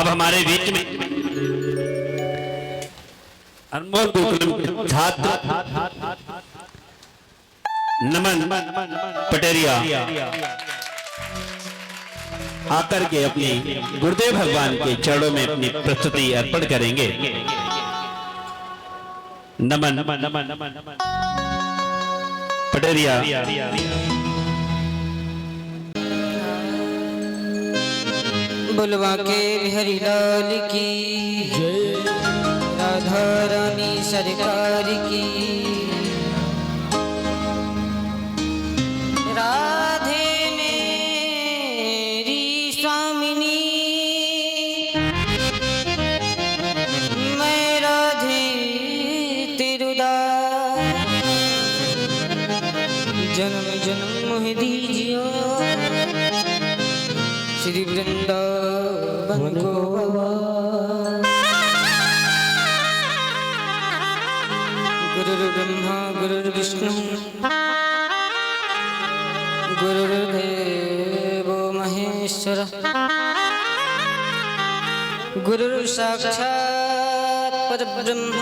अब हमारे बीच में अनमोल गुरुकुलम के छात्र नमन पटेरिया आकर के अपनी गुरुदेव भगवान के चरणों में अपनी प्रस्तुति अर्पण करेंगे। नमन पटेरिया। बुलवा के बिहारी लाल की राधा रानी सरकार की। राधे मेरी स्वामिनी मैं राधे तेरुदास। जन्म जन्म मोह दीजियो श्री वृंदावन को। गुरुर्ब्रह्मा गुरुर्विष्णु गुरुर्देवो महेश्वर गुरुर्साक्षात् परब्रह्म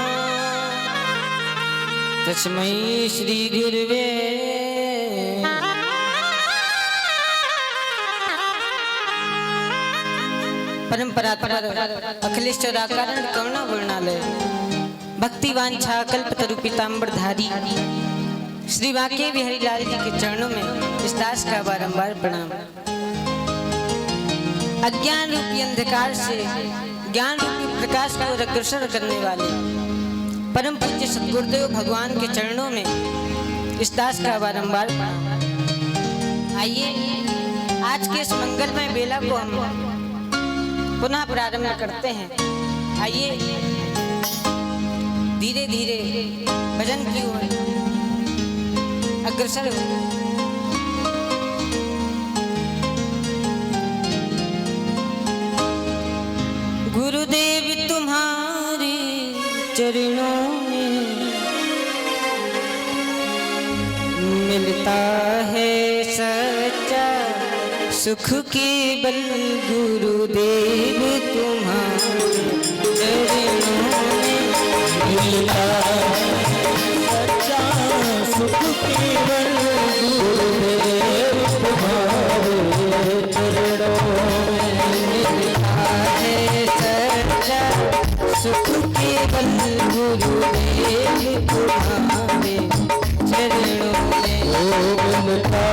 तस्मै श्री गुरुवे। परंपरा अखिलेश्वर कारण करुणा वर्णालय भक्ति वांछा कल्पतरु पीताम्बरधारी श्री बांके बिहारी लाल जी के चरणों में इस दास का बारंबार प्रणाम। अज्ञान रूपी अंधकार से ज्ञान रूपी प्रकाश को अग्रसर करने वाले परम पूज्य सद्गुरुदेव भगवान के चरणों में इस दास का बारंबार प्रणाम। आइए आज के इस मंगलमय बेला को हम पुनः प्रारंभ करते हैं। आइए धीरे धीरे भजन की ओर अग्रसर हो। गुरुदेव तुम्हारे चरणों में मिलता है सच्चा सुख केवल। गुरुदेव तुम्हारे चरणों में मिलता सच्चा सुख केवल। गुरुदेव तुम्हारे चरणों में मिलता है सच्चा सुख केवल। गुरुदेव तुम्हारे चरणों में मिलता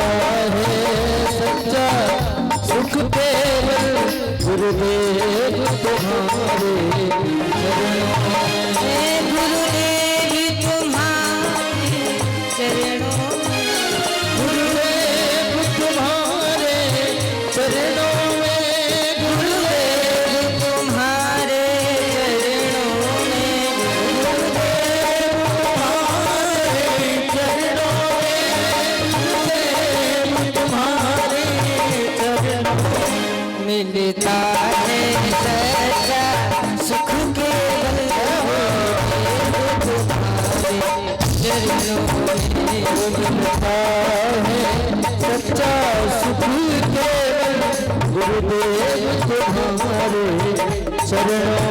है सच्चा सुख केवल। गुरुदेव तुम्हारे चरणों में। गुरुदेव तुम्हारे चरणों में। गुरुदेव तुम्हारे चरणों में। गुरुदेव तुम्हारे चरणों में। गुरुदेव तुम्हारे चरणों में। गुरुदेव तुम्हारे चरणों में मिलता है सच्चा सुख केवल। चरणों में मिलता है सच्चा सुख केवल। गुरुदेव तुम्हारे चरणों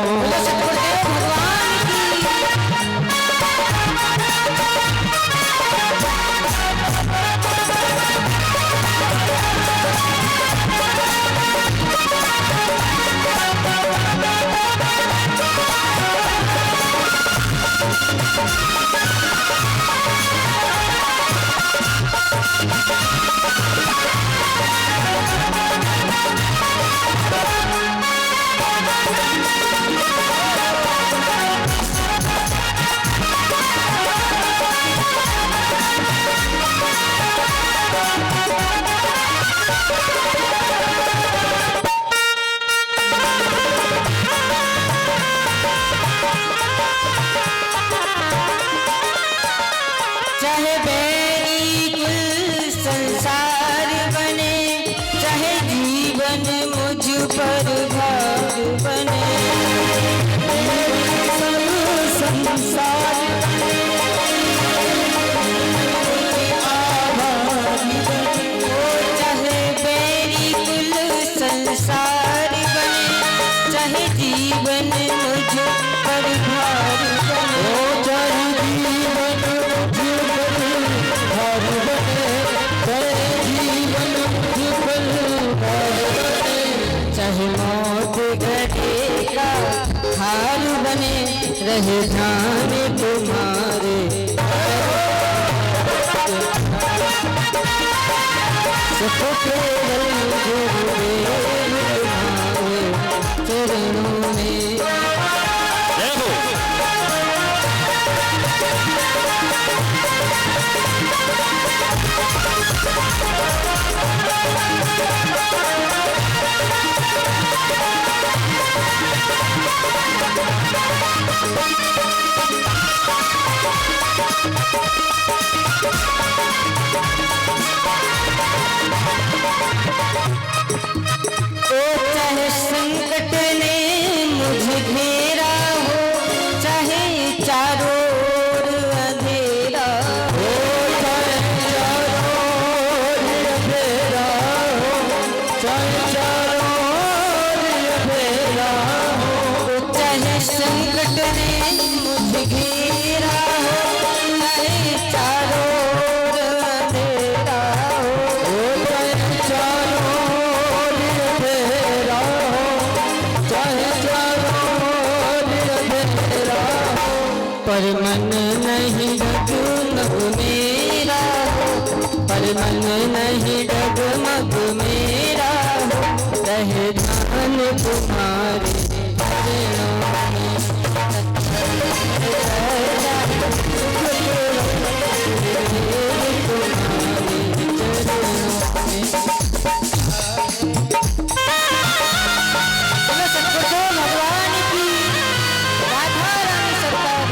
चाहे जीवन मुझ पर भारी बने, चाहे जीवन मुझ पर भारी बने, चाहे जीवन मुझ पर भारी बने, चाहे मौत गले का हार बने, रहे ध्यान तुम्हारे सुख केवल गुरुदेव तुम्हारे चरणों में। जय हो। चाहे संकट ने मुझे घेरा हो, चाहे चारों ओर अंधेरा हो, चाहे चारों ओर अंधेरा हो, चाहे चारों ओर अंधेरा हो, चाहे संकट ने मुझे घेरा हो, चाहे चारों ओर अंधेरा हो, चाहे चारों ओर अंधेरा हो, चाहे चारों ओर अंधेरा हो, पर मन नहीं डगमग मेरा हो, पर मन नहीं डगमग मेरा हो, रहे ध्यान तुम्हारे चरणों में। सतगुरुदेव भगवान की, राधा रानी सरकार।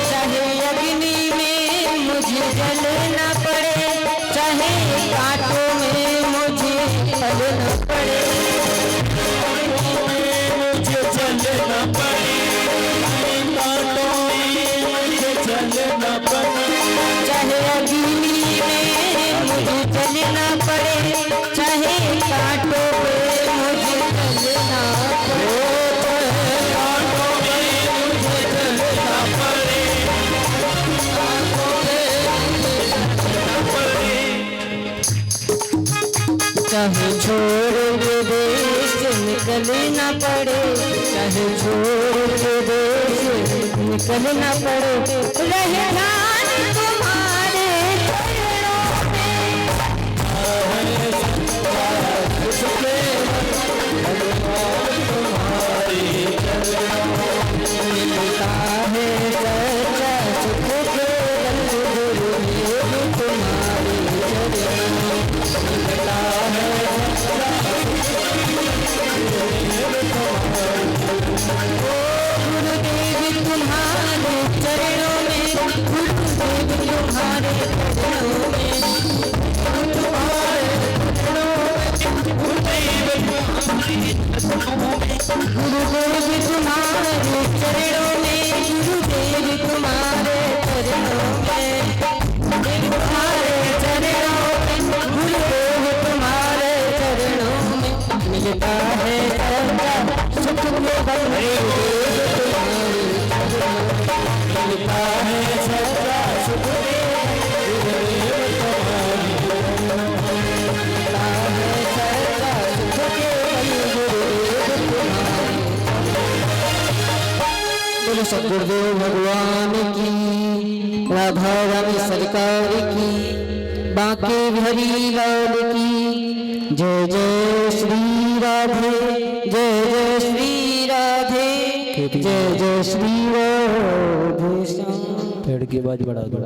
चाहे अग्नि में मुझे जलना पड़े, चाहे कांटों में मुझे पलना पड़े, मुझे चलना पड़े, कांटों में मुझे चलना पड़े, चाहे अग्नि में मुझे जलना पड़े, चाहे कांटों में मुझे जलना पड़े, कांटों में मुझे चलना पड़े, चाहे छोड़ के देश निकलना पड़े, चाहे छोड़ के देश निकलना पड़े, रहे ध्यान तुम्हारे चरणों में। मिलता है सच्चा सुख केवल गुरुदेव तुम्हारे चरणों में। मिलता है गुरुदेव तुम्हारे चरणों में, गुरुदेव तुम्हारे चरणों में, गुरुदेव तुम्हारे चरणों में, गुरुदेव तुम्हारे चरणों में, तुम्हारे चरणों में, गुरुदेव तुम्हारे चरणों में। मिलता है सबका सुख केवल गुरुदेव तुम्हारे चरणों में। मिलता है सबका सुख गुरुदेव तुम्हारे चरणों में। मिलता है सबका सुख केवल गुरुदेव तुम्हारे। बोलो सतगुरुदेव भगवान की, राधा रानी सरकार की, बांके बिहारी लाल की। जय जय श्री राधे, जय जय श्री राधे। ज्योति जय जय श्री राधे श्याम। पेड़ की आवाज बढ़ा दो।